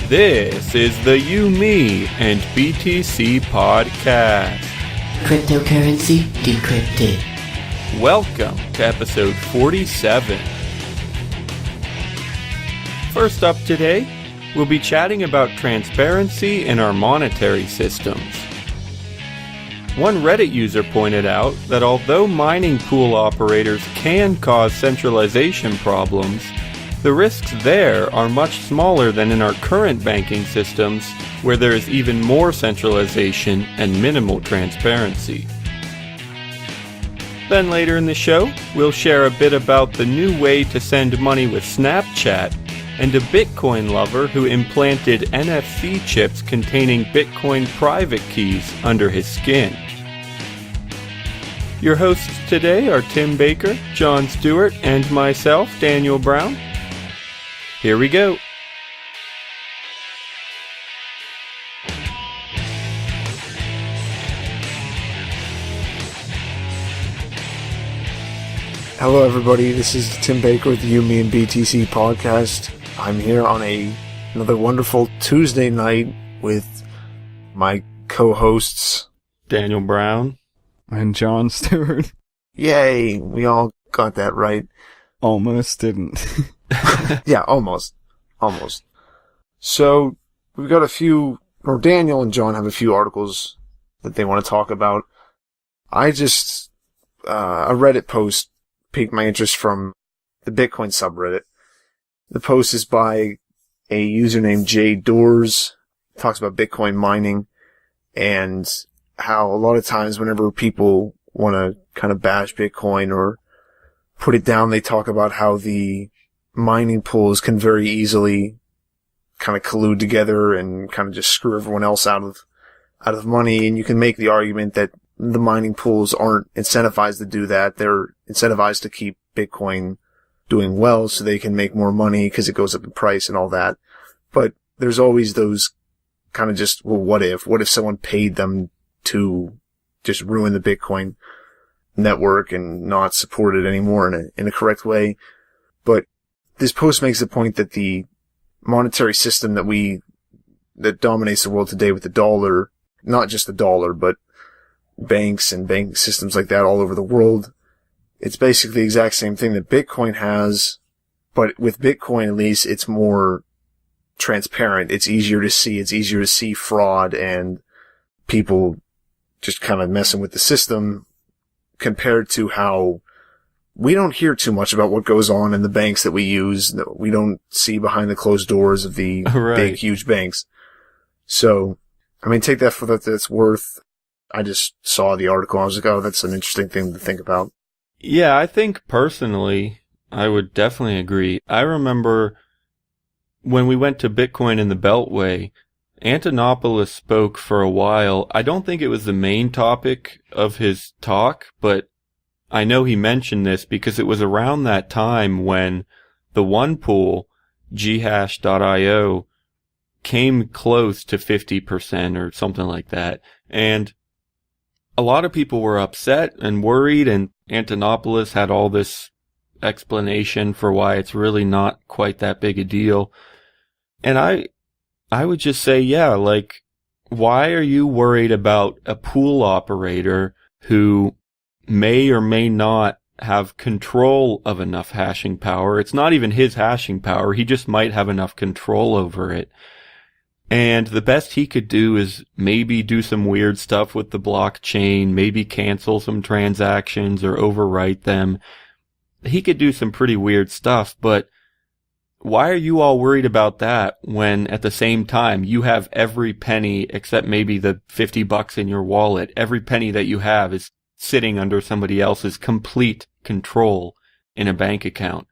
This is the You, Me, and BTC podcast. Cryptocurrency decrypted. Welcome to episode 47. First up today, we'll be chatting about transparency in our monetary systems. One Reddit user pointed out that although mining pool operators can cause centralization problems, the risks there are much smaller than in our current banking systems, where there is even more centralization and minimal transparency. Then later in the show, we'll share a bit about the new way to send money with Snapchat and a Bitcoin lover who implanted NFC chips containing Bitcoin private keys under his skin. Your hosts today are Tim Baker, John Stewart, and myself, Daniel Brown. Here we go. Hello everybody, this is Tim Baker with the You, Me, and BTC podcast. I'm here on another wonderful Tuesday night with my co-hosts Daniel Brown. And John Stewart. Yay, we all got that right. Almost didn't. Yeah, almost. So, we've got Daniel and John have a few articles that they want to talk about. A Reddit post piqued my interest from the Bitcoin subreddit. The post is by a user named J Doors. Talks about Bitcoin mining and how a lot of times whenever people want to kind of bash Bitcoin or put it down, they talk about how the mining pools can very easily kind of collude together and kind of just screw everyone else out of money. And you can make the argument that the mining pools aren't incentivized to do that. They're incentivized to keep Bitcoin doing well so they can make more money because it goes up in price and all that. But there's always those kind of just, well, what if someone paid them to just ruin the Bitcoin network and not support it anymore in a correct way? But this post makes the point that the monetary system that dominates the world today with the dollar, not just the dollar, but banks and bank systems like that all over the world, it's basically the exact same thing that Bitcoin has, but with Bitcoin at least it's more transparent. It's easier to see fraud and people just kind of messing with the system compared to how we don't hear too much about what goes on in the banks that we use. We don't see behind the closed doors of the big, huge banks. So, I mean, take that for what it's worth. I just saw the article. I was like, oh, that's an interesting thing to think about. Yeah, I think personally, I would definitely agree. I remember when we went to Bitcoin in the Beltway, Antonopoulos spoke for a while. I don't think it was the main topic of his talk, but I know he mentioned this because it was around that time when the one pool, ghash.io, came close to 50% or something like that. And a lot of people were upset and worried, and Antonopoulos had all this explanation for why it's really not quite that big a deal. And I would just say, yeah, like, why are you worried about a pool operator who may or may not have control of enough hashing power? It's not even his hashing power. He just might have enough control over it. And the best he could do is maybe do some weird stuff with the blockchain, maybe cancel some transactions or overwrite them. He could do some pretty weird stuff, but why are you all worried about that when at the same time you have every penny except maybe the $50 in your wallet? Every penny that you have is sitting under somebody else's complete control in a bank account.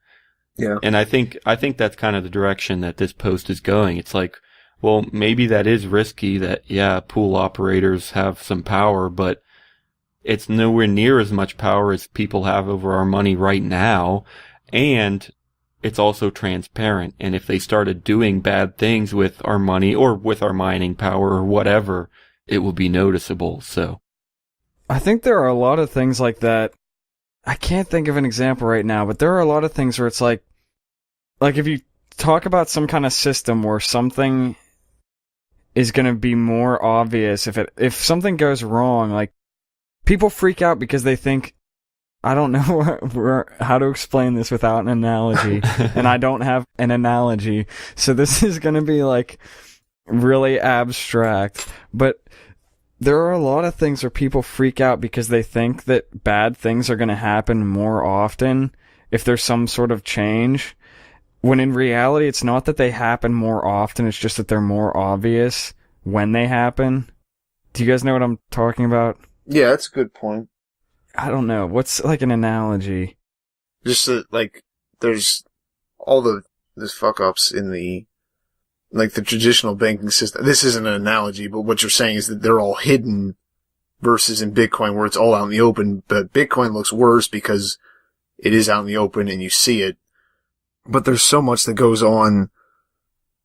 Yeah. And I think that's kind of the direction that this post is going. It's like, well, maybe that is risky that, yeah, pool operators have some power, but it's nowhere near as much power as people have over our money right now. And it's also transparent. And if they started doing bad things with our money or with our mining power or whatever, it will be noticeable. So I think there are a lot of things like that. I can't think of an example right now, but there are a lot of things where it's like if you talk about some kind of system where something is going to be more obvious if something goes wrong. Like, people freak out because they think, I don't know how to explain this without an analogy, and I don't have an analogy, so this is going to be like really abstract, but there are a lot of things where people freak out because they think that bad things are going to happen more often if there's some sort of change, when in reality it's not that they happen more often, it's just that they're more obvious when they happen. Do you guys know what I'm talking about? Yeah, that's a good point. I don't know. What's like an analogy? Just that, like, there's all these fuck-ups in the traditional banking system. This isn't an analogy, but what you're saying is that they're all hidden versus in Bitcoin where it's all out in the open. But Bitcoin looks worse because it is out in the open and you see it. But there's so much that goes on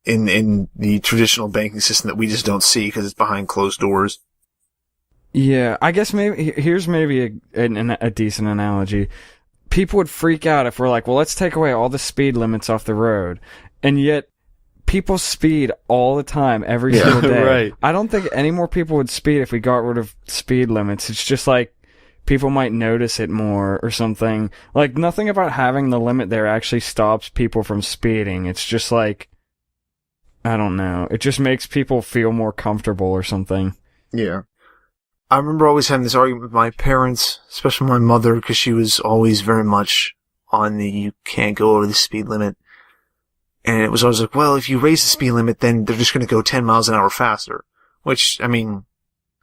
in the traditional banking system that we just don't see because it's behind closed doors. Yeah, I guess here's maybe a decent analogy. People would freak out if we're like, well, let's take away all the speed limits off the road. And yet, people speed all the time, every single day. Right. I don't think any more people would speed if we got rid of speed limits. It's just like, people might notice it more or something. Like, nothing about having the limit there actually stops people from speeding. It's just like, I don't know. It just makes people feel more comfortable or something. Yeah. I remember always having this argument with my parents, especially my mother, because she was always very much on the you can't go over the speed limit. And it was always like, well, if you raise the speed limit, then they're just going to go 10 miles an hour faster. Which, I mean,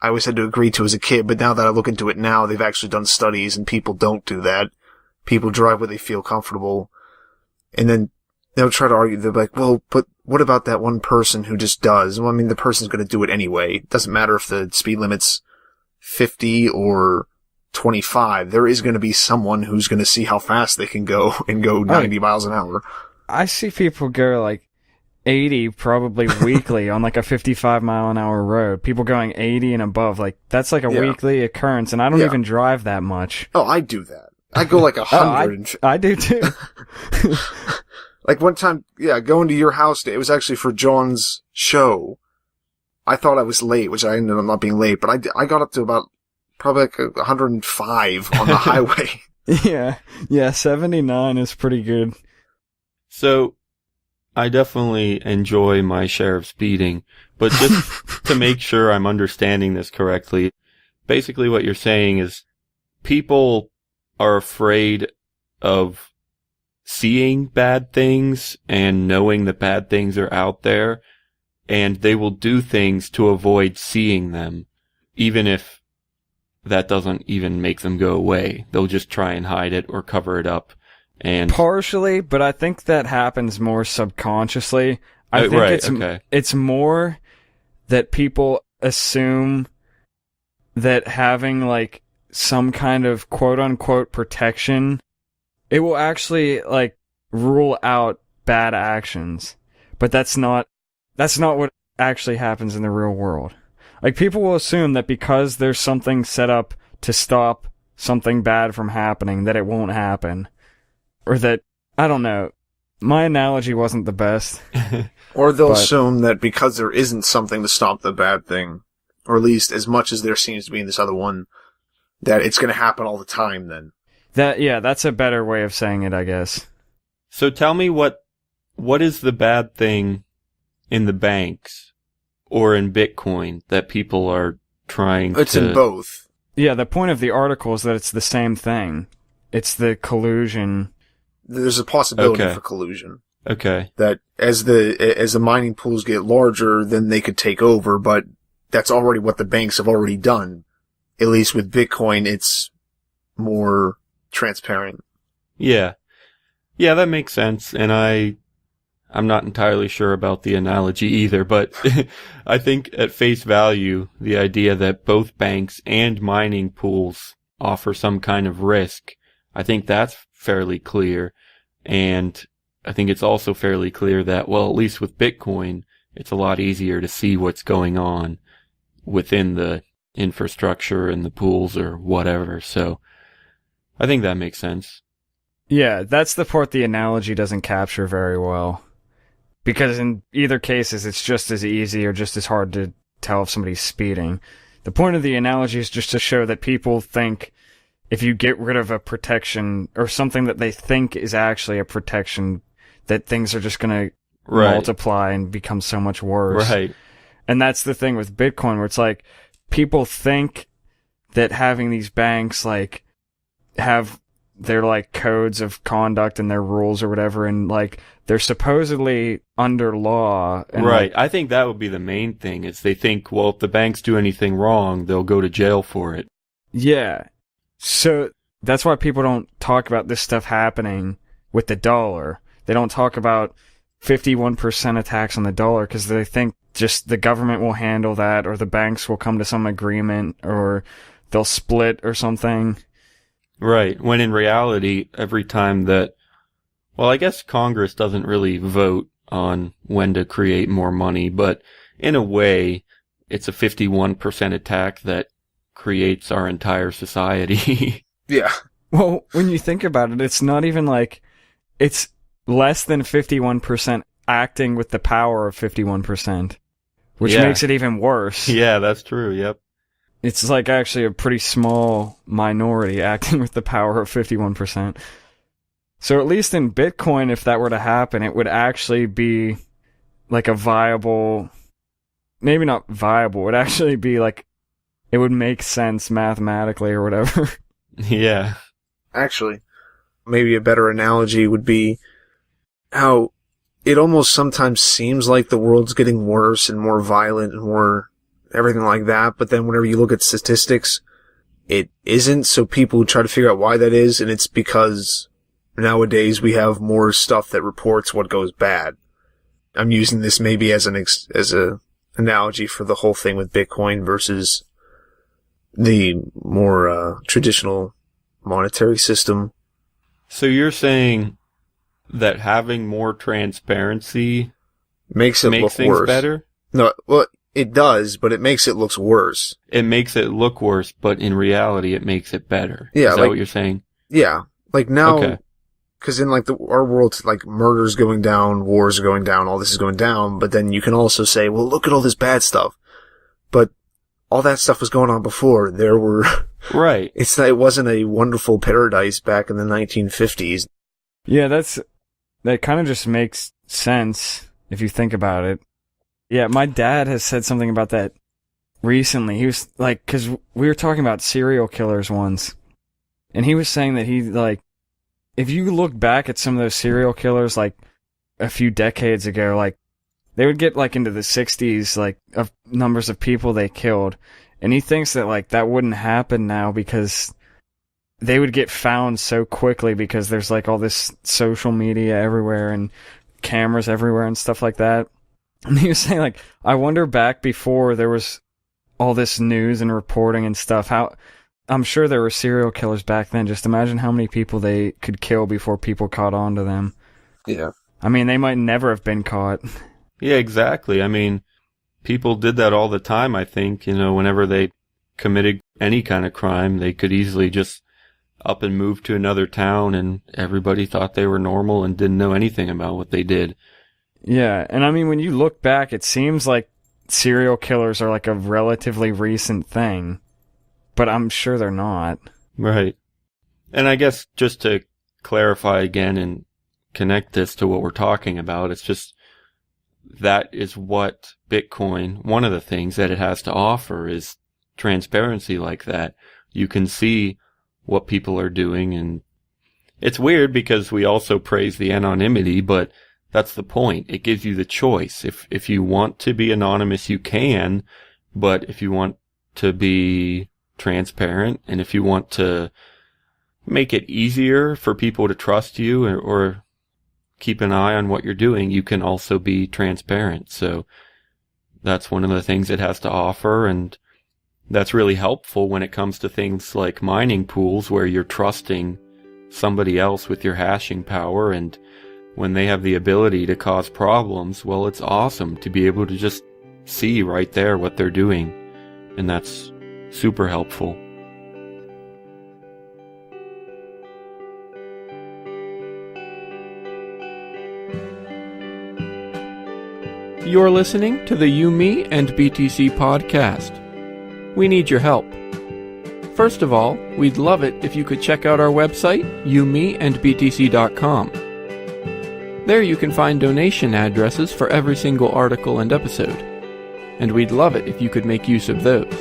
I always had to agree to as a kid, but now that I look into it now, they've actually done studies and people don't do that. People drive where they feel comfortable. And then they'll try to argue, they're like, well, but what about that one person who just does? Well, I mean, the person's going to do it anyway. It doesn't matter if the speed limit's 50 or 25. There is going to be someone who's going to see how fast they can go and go 90 miles an hour. I see people go like 80 probably weekly on like a 55 mile an hour road. People going 80 and above. Like, that's like a weekly occurrence, and I don't even drive that much. Oh, I do that. I go like 100. I do too. Like one time, going to your house, it was actually for John's show. I thought I was late, which I ended up not being late, but I got up to about probably like 105 on the highway. Yeah, 79 is pretty good. So, I definitely enjoy my share of speeding, but just to make sure I'm understanding this correctly, basically what you're saying is people are afraid of seeing bad things and knowing that bad things are out there, and they will do things to avoid seeing them, even if that doesn't even make them go away. They'll just try and hide it or cover it up. And partially, but I think that happens more subconsciously. I think it's more that people assume that having like some kind of quote unquote protection, it will actually like rule out bad actions. But that's not what actually happens in the real world. Like, people will assume that because there's something set up to stop something bad from happening, that it won't happen. Or that, I don't know, my analogy wasn't the best. Or they'll assume that because there isn't something to stop the bad thing, or at least as much as there seems to be in this other one, that it's going to happen all the time then. That's a better way of saying it, I guess. So tell me what is the bad thing in the banks or in Bitcoin that people are trying to... It's in both. Yeah, the point of the article is that it's the same thing. It's the collusion. There's a possibility for collusion. Okay. That as the mining pools get larger, then they could take over, but that's already what the banks have already done. At least with Bitcoin, it's more transparent. Yeah. Yeah, that makes sense. And I'm not entirely sure about the analogy either, but I think at face value, the idea that both banks and mining pools offer some kind of risk, I think that's fairly clear. And I think it's also fairly clear that, well, at least with Bitcoin, it's a lot easier to see what's going on within the infrastructure and the pools or whatever. So I think that makes sense. Yeah, that's the part the analogy doesn't capture very well. because in either cases, it's just as easy or just as hard to tell if somebody's speeding. The point of the analogy is just to show that people think if you get rid of a protection or something that they think is actually a protection, that things are just going to multiply and become so much worse. Right. And that's the thing with Bitcoin, where it's like people think that having these banks like have their like codes of conduct and their rules or whatever, and like they're supposedly under law. And right. I think that would be the main thing is they think, well, if the banks do anything wrong, they'll go to jail for it. Yeah. So that's why people don't talk about this stuff happening with the dollar. They don't talk about 51% attacks on the dollar because they think just the government will handle that, or the banks will come to some agreement, or they'll split or something. Right. When in reality, every time that, well, I guess Congress doesn't really vote on when to create more money, but in a way, it's a 51% attack that creates our entire society. Yeah. Well, when you think about it, it's not even like it's less than 51% acting with the power of 51%, which makes it even worse. Yeah, that's true. Yep. It's like actually a pretty small minority acting with the power of 51%. So at least in Bitcoin, if that were to happen, it would actually be like a viable, maybe not viable, it would actually be like, it would make sense mathematically or whatever. Yeah. Actually, maybe a better analogy would be how it almost sometimes seems like the world's getting worse and more violent and more everything like that, but then whenever you look at statistics, it isn't, so people try to figure out why that is, and it's because nowadays we have more stuff that reports what goes bad. I'm using this maybe as a analogy for the whole thing with Bitcoin versus the more traditional monetary system. So you're saying that having more transparency makes things worse. Better? No, well, it does, but it makes it look worse. It makes it look worse, but in reality, it makes it better. Yeah, is that what you're saying? Yeah, like now, Okay. because in like our world, like murder's going down, wars are going down, all this is going down. But then you can also say, well, look at all this bad stuff. But all that stuff was going on before. There were right. It wasn't a wonderful paradise back in the 1950s. Yeah, that kind of just makes sense if you think about it. Yeah, my dad has said something about that recently. He was like, because we were talking about serial killers once, and he was saying that he, like, if you look back at some of those serial killers, like, a few decades ago, like, they would get, like, into the 60s, like, of numbers of people they killed, and he thinks that, like, that wouldn't happen now because they would get found so quickly because there's, like, all this social media everywhere and cameras everywhere and stuff like that. And he was saying, like, I wonder back before there was all this news and reporting and stuff, how I'm sure there were serial killers back then. Just imagine how many people they could kill before people caught on to them. Yeah. I mean, they might never have been caught. Yeah, exactly. I mean, people did that all the time, I think. You know, whenever they committed any kind of crime, they could easily just up and move to another town, and everybody thought they were normal and didn't know anything about what they did. Yeah, and I mean, when you look back, it seems like serial killers are like a relatively recent thing, but I'm sure they're not. Right. And I guess just to clarify again and connect this to what we're talking about, it's just that is what Bitcoin, one of the things that it has to offer is transparency like that. You can see what people are doing, and it's weird because we also praise the anonymity, but that's the point. It gives you the choice. If you want to be anonymous, you can, but if you want to be transparent and if you want to make it easier for people to trust you or keep an eye on what you're doing, you can also be transparent. So that's one of the things it has to offer, and that's really helpful when it comes to things like mining pools where you're trusting somebody else with your hashing power, and when they have the ability to cause problems, well, it's awesome to be able to just see right there what they're doing, and that's super helpful. You're listening to the You, Me, and BTC podcast. We need your help. First of all, we'd love it if you could check out our website, youmeandbtc.com. There you can find donation addresses for every single article and episode, and we'd love it if you could make use of those.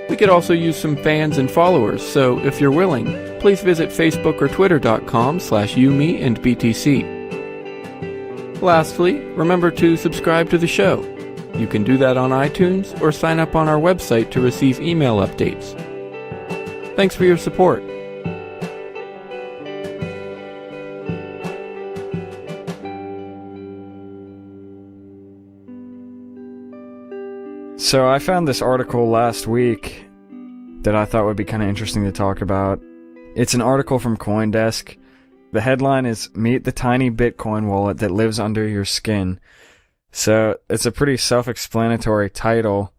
We could also use some fans and followers, so if you're willing, please visit Facebook or Twitter.com/youmeandbtc. Lastly, remember to subscribe to the show. You can do that on iTunes or sign up on our website to receive email updates. Thanks for your support. So I found this article last week that I thought would be kind of interesting to talk about. It's an article from CoinDesk. The headline is "Meet the Tiny Bitcoin Wallet That Lives Under Your Skin." So it's a pretty self-explanatory title.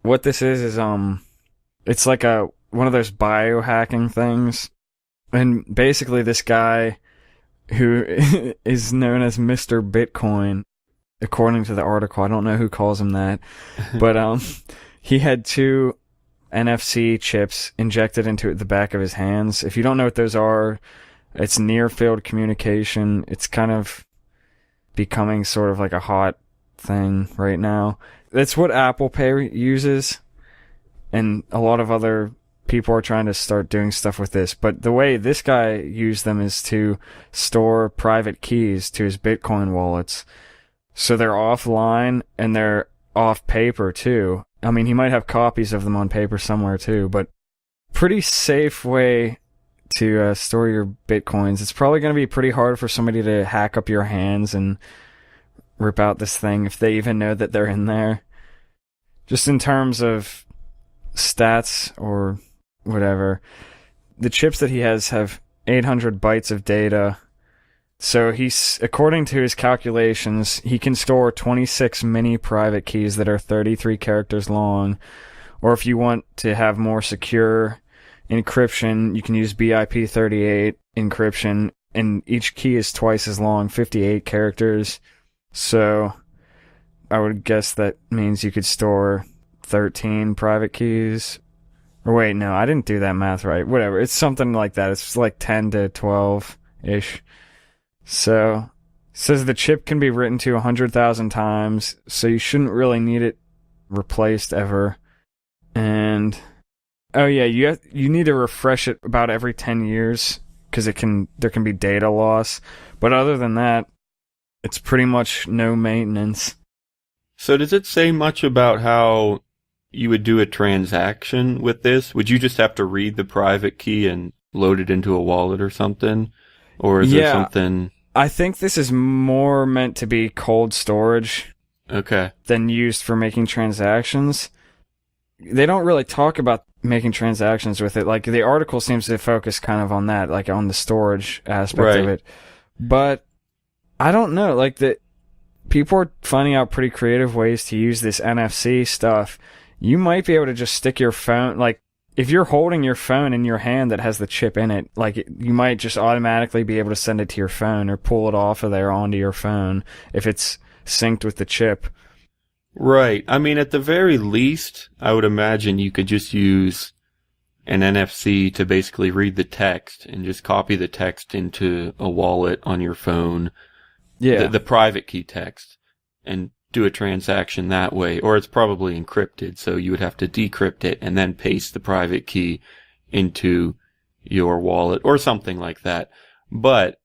What this is it's like one of those biohacking things. And basically this guy who is known as Mr. Bitcoin, according to the article, I don't know who calls him that, but he had 2 NFC chips injected into the back of his hands. If you don't know what those are, it's near-field communication. It's kind of becoming sort of like a hot thing right now. That's what Apple Pay uses, and a lot of other people are trying to start doing stuff with this. But the way this guy used them is to store private keys to his Bitcoin wallets. So they're offline, and they're off paper, too. I mean, he might have copies of them on paper somewhere, too, but pretty safe way to store your Bitcoins. It's probably going to be pretty hard for somebody to hack up your hands and rip out this thing if they even know that they're in there. Just in terms of stats or whatever, the chips that he has have 800 bytes of data. So according to his calculations, he can store 26 mini private keys that are 33 characters long. Or if you want to have more secure encryption, you can use BIP38 encryption, and each key is twice as long, 58 characters. So I would guess that means you could store 13 private keys. Or wait, no, I didn't do that math right. Whatever, it's something like that. It's like 10 to 12-ish. So it says the chip can be written to 100,000 times, so you shouldn't really need it replaced ever. And oh yeah, you need to refresh it about every 10 years because there can be data loss. But other than that, it's pretty much no maintenance. So does it say much about how you would do a transaction with this? Would you just have to read the private key and load it into a wallet or something? Or is there something... I think this is more meant to be cold storage than used for making transactions. They don't really talk about making transactions with it. Like, the article seems to focus kind of on that, like on the storage aspect of it. But I don't know, like, people are finding out pretty creative ways to use this NFC stuff. You might be able to just stick your phone, like, if you're holding your phone in your hand that has the chip in it, like, you might just automatically be able to send it to your phone or pull it off of there onto your phone if it's synced with the chip. Right. I mean, at the very least, I would imagine you could just use an NFC to basically read the text and just copy the text into a wallet on your phone. Yeah. The private key text, and do a transaction that way. Or it's probably encrypted, so you would have to decrypt it and then paste the private key into your wallet or something like that. But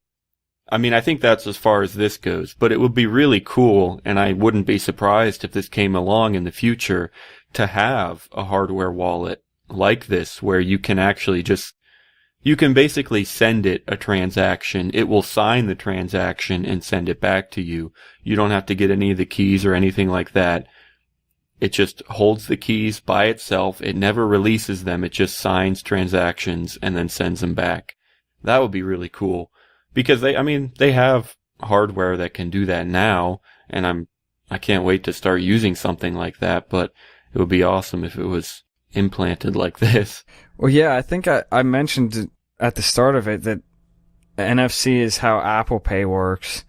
I mean, I think that's as far as this goes, but it would be really cool, and I wouldn't be surprised if this came along in the future, to have a hardware wallet like this where you can actually you can basically send it a transaction. It will sign the transaction and send it back to you. You don't have to get any of the keys or anything like that. It just holds the keys by itself. It never releases them. It just signs transactions and then sends them back. That would be really cool. Because they have hardware that can do that now, and I can't wait to start using something like that, but it would be awesome if it was implanted like this. Well, yeah, I think I mentioned at the start of it that NFC is how Apple Pay works.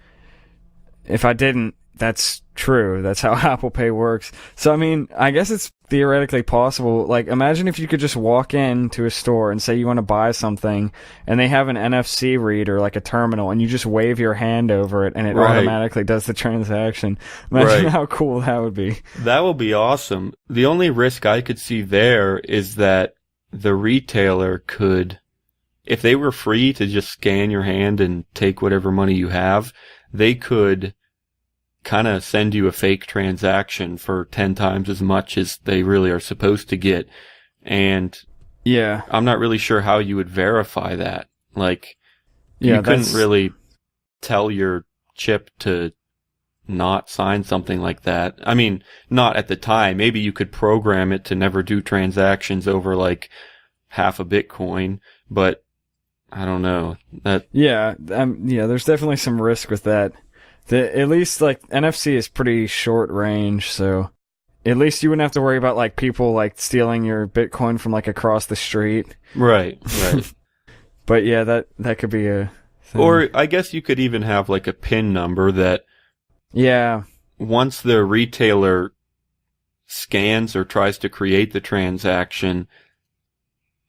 If I didn't, that's true. That's how Apple Pay works. So, I mean, I guess it's theoretically possible. Like, imagine if you could just walk into a store and say you want to buy something, and they have an NFC reader, like a terminal, and you just wave your hand over it, and it Right. automatically does the transaction. Imagine Right. how cool that would be. That will be awesome. The only risk I could see there is that the retailer could, if they were free to just scan your hand and take whatever money you have, they could kind of send you a fake transaction for 10 times as much as they really are supposed to get. And Yeah. I'm not really sure how you would verify that. Like, Yeah, you couldn't that's- really tell your chip to not sign something like that. I mean, not at the time. Maybe you could program it to never do transactions over like half a Bitcoin, but I don't know. Yeah, there's definitely some risk with that. At least, like, NFC is pretty short range, so at least you wouldn't have to worry about, like, people, like, stealing your Bitcoin from, like, across the street. Right. But yeah, that could be a thing. Or I guess you could even have like a PIN number that Yeah. once the retailer scans or tries to create the transaction,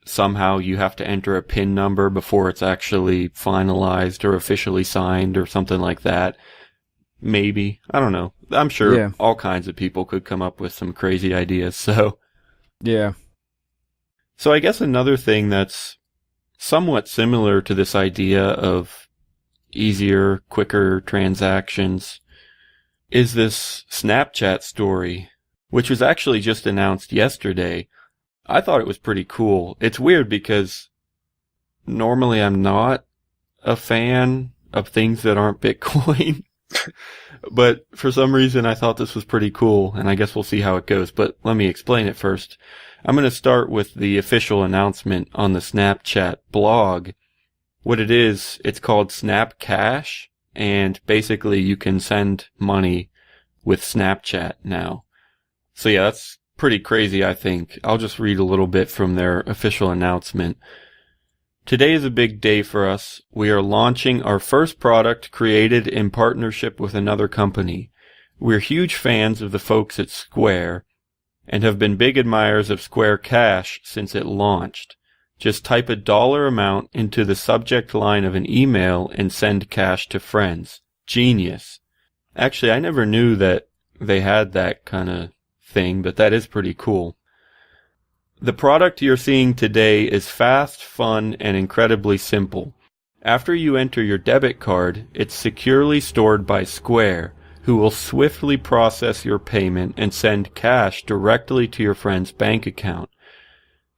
somehow you have to enter a PIN number before it's actually finalized or officially signed or something like that. Maybe. I don't know. I'm sure all kinds of people could come up with some crazy ideas. So I guess another thing that's somewhat similar to this idea of easier, quicker transactions is this Snapchat story, which was actually just announced yesterday. I thought it was pretty cool. It's weird because normally I'm not a fan of things that aren't Bitcoin, but for some reason I thought this was pretty cool, and I guess we'll see how it goes. But let me explain it first. I'm going to start with the official announcement on the Snapchat blog. What it is, it's called Snapcash, and basically you can send money with Snapchat now. So yeah, that's pretty crazy, I think. I'll just read a little bit from their official announcement. Today is a big day for us. We are launching our first product created in partnership with another company. We're huge fans of the folks at Square and have been big admirers of Square Cash since it launched. Just type a dollar amount into the subject line of an email and send cash to friends. Genius. Actually, I never knew that they had that kind of thing, but that is pretty cool. The product you're seeing today is fast, fun, and incredibly simple. After you enter your debit card, it's securely stored by Square, who will swiftly process your payment and send cash directly to your friend's bank account.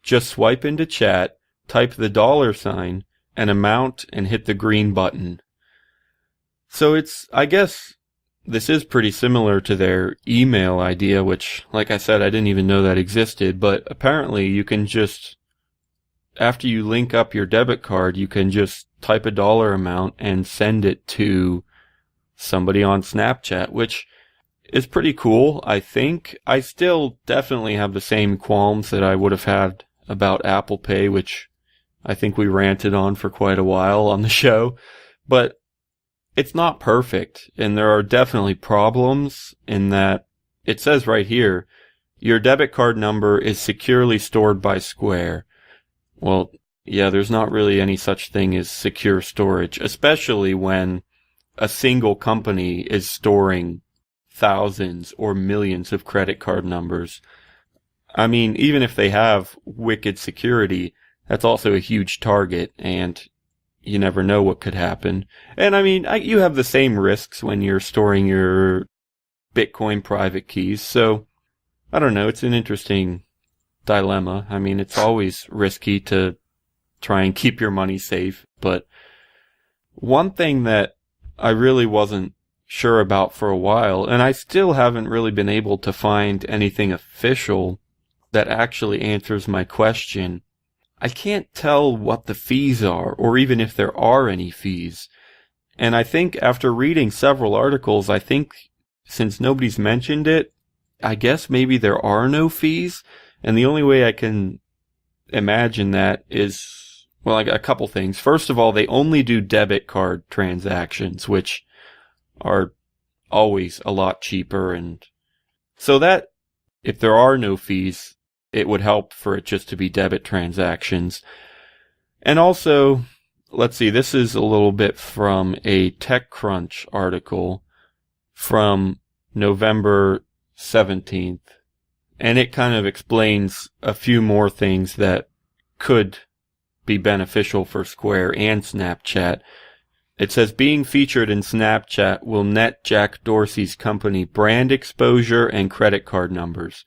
Just swipe into chat, type the dollar sign, an amount, and hit the green button. So I guess this is pretty similar to their email idea, which, like I said, I didn't even know that existed, but apparently you can just, after you link up your debit card, you can just type a dollar amount and send it to somebody on Snapchat, which is pretty cool, I think. I still definitely have the same qualms that I would have had about Apple Pay, which I think we ranted on for quite a while on the show, but it's not perfect, and there are definitely problems in that it says right here, your debit card number is securely stored by Square. Well, yeah, there's not really any such thing as secure storage, especially when a single company is storing thousands or millions of credit card numbers. I mean, even if they have wicked security, that's also a huge target, and you never know what could happen. And I mean, you have the same risks when you're storing your Bitcoin private keys. So, I don't know, it's an interesting dilemma. I mean, it's always risky to try and keep your money safe. But one thing that I really wasn't sure about for a while, and I still haven't really been able to find anything official that actually answers my question. I can't tell what the fees are, or even if there are any fees. And I think after reading several articles, I think since nobody's mentioned it, I guess maybe there are no fees. And the only way I can imagine that is, well, a couple things. First of all, they only do debit card transactions, which are always a lot cheaper. And so that if there are no fees, it would help for it just to be debit transactions. And also, let's see, this is a little bit from a TechCrunch article from November 17th. And it kind of explains a few more things that could be beneficial for Square and Snapchat. It says, being featured in Snapchat will net Jack Dorsey's company brand exposure and credit card numbers.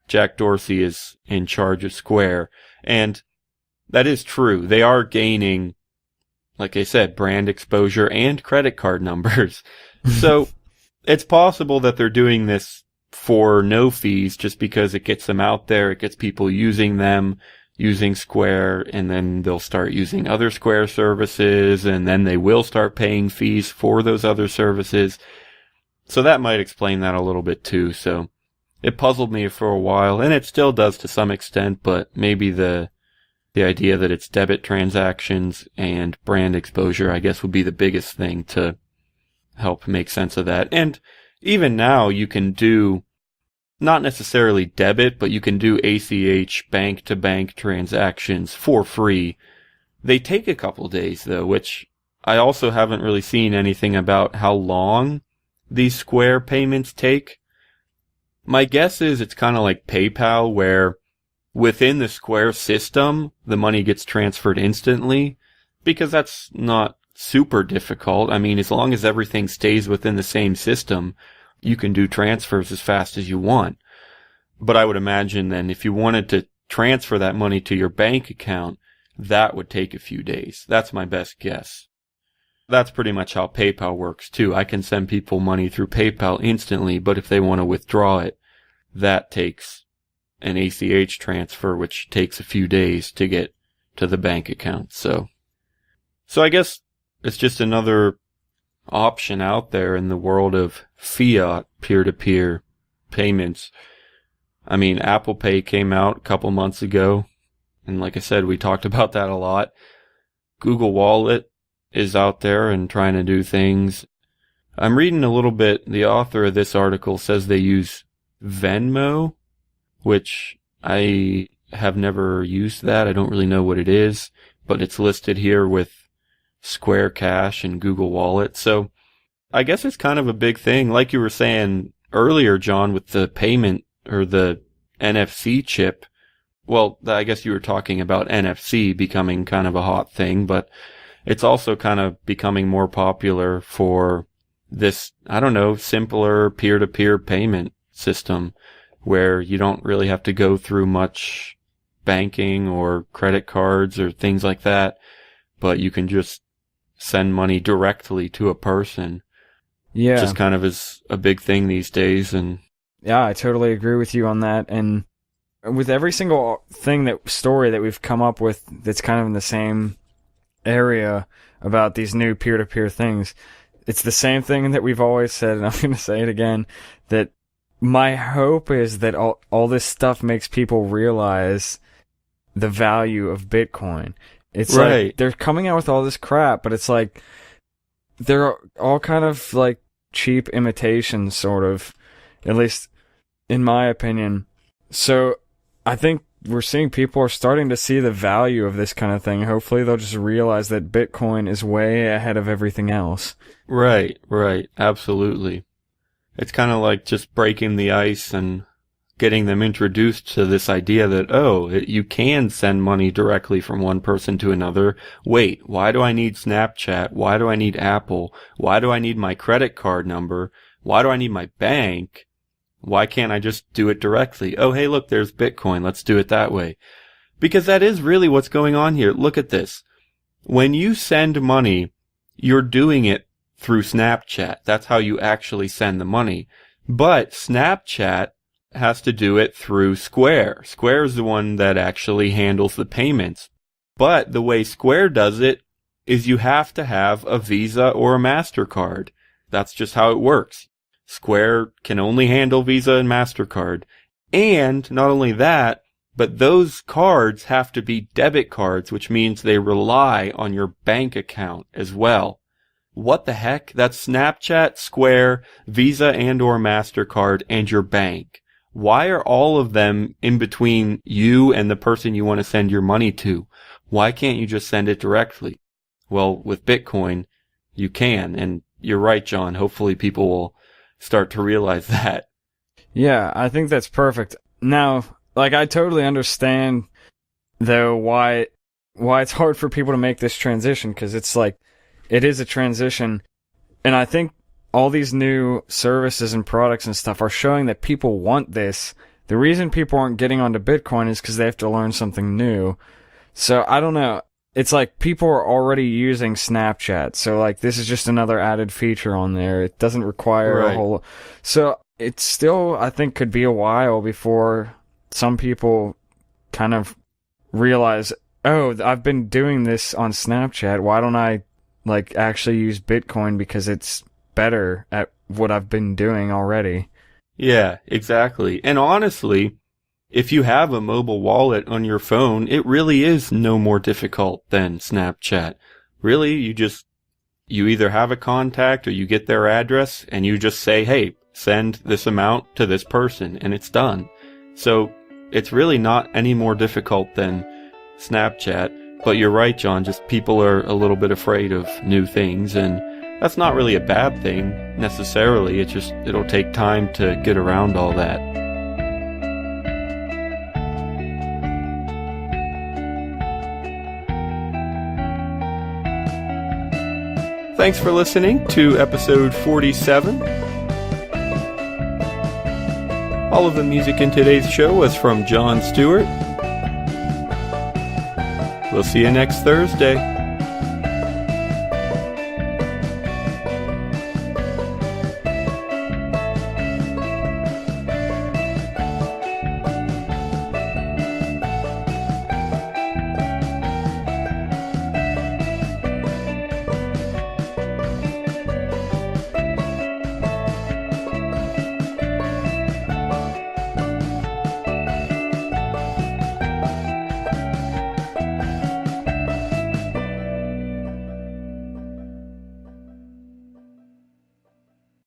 Jack Dorsey is in charge of Square, and that is true. They are gaining, like I said, brand exposure and credit card numbers. So it's possible that they're doing this for no fees just because it gets them out there, it gets people using them, using Square, and then they'll start using other Square services, and then they will start paying fees for those other services. So that might explain that a little bit too. So it puzzled me for a while, and it still does to some extent, but maybe the idea that it's debit transactions and brand exposure, I guess, would be the biggest thing to help make sense of that. And even now you can do not necessarily debit, but you can do ACH bank-to-bank transactions for free. They take a couple days, though, which I also haven't really seen anything about how long these Square payments take. My guess is it's kind of like PayPal, where within the Square system, the money gets transferred instantly, because that's not super difficult. I mean, as long as everything stays within the same system, you can do transfers as fast as you want. But I would imagine then if you wanted to transfer that money to your bank account, that would take a few days. That's my best guess. That's pretty much how PayPal works too. I can send people money through PayPal instantly, but if they want to withdraw it, that takes an ACH transfer, which takes a few days to get to the bank account. So I guess it's just another option out there in the world of fiat peer-to-peer payments. I mean, Apple Pay came out a couple months ago, and like I said, we talked about that a lot. Google Wallet is out there and trying to do things. I'm reading a little bit. The author of this article says they use Venmo, which I have never used that. I don't really know what it is, but it's listed here with Square Cash and Google Wallet. So I guess it's kind of a big thing. Like you were saying earlier, John, with the payment or the NFC chip. Well, I guess you were talking about NFC becoming kind of a hot thing, but it's also kind of becoming more popular for this, I don't know, simpler peer-to-peer payment system where you don't really have to go through much banking or credit cards or things like that, but you can just send money directly to a person. Yeah. Just kind of is a big thing these days. And yeah, I totally agree with you on that. And with every single story that we've come up with that's kind of in the same area about these new peer-to-peer things, it's the same thing that we've always said, and I'm going to say it again, that my hope is that all this stuff makes people realize the value of Bitcoin. It's right. Like they're coming out with all this crap, but it's like they're all kind of like cheap imitations, sort of, at least in my opinion. So I think we're seeing people are starting to see the value of this kind of thing. Hopefully they'll just realize that Bitcoin is way ahead of everything else. Right, absolutely. It's kind of like just breaking the ice and getting them introduced to this idea that, you can send money directly from one person to another. Wait, why do I need Snapchat? Why do I need Apple? Why do I need my credit card number? Why do I need my bank? Why can't I just do it directly? Oh, hey, look, there's Bitcoin. Let's do it that way. Because that is really what's going on here. Look at this. When you send money, you're doing it through Snapchat. That's how you actually send the money. But Snapchat has to do it through Square. Square is the one that actually handles the payments. But the way Square does it is you have to have a Visa or a MasterCard. That's just how it works. Square can only handle Visa and MasterCard. And not only that, but those cards have to be debit cards, which means they rely on your bank account as well. what the heck? That's Snapchat, Square, Visa and or MasterCard, and your bank. Why are all of them in between you and the person you want to send your money to? Why can't you just send it directly? Well, with Bitcoin, you can. And you're right, John. Hopefully people will start to realize that. Yeah, I think that's perfect. Now, like, I totally understand, though, why it's hard for people to make this transition, because it's like, it is a transition. And I think all these new services and products and stuff are showing that people want this. The reason people aren't getting onto Bitcoin is because they have to learn something new. So I don't know. It's like people are already using Snapchat. So like this is just another added feature on there. It doesn't require a whole... So it still, I think, could be a while before some people kind of realize, oh, I've been doing this on Snapchat. Why don't I like actually use Bitcoin because it's better at what I've been doing already? Yeah, exactly. And honestly, if you have a mobile wallet on your phone, it really is no more difficult than Snapchat. Really, you either have a contact or you get their address and you just say, hey, send this amount to this person, and it's done. So it's really not any more difficult than Snapchat. But you're right, John, just people are a little bit afraid of new things, and that's not really a bad thing necessarily. It's just, it'll take time to get around all that. Thanks for listening to episode 47. All of the music in today's show was from John Stewart. We'll see you next Thursday.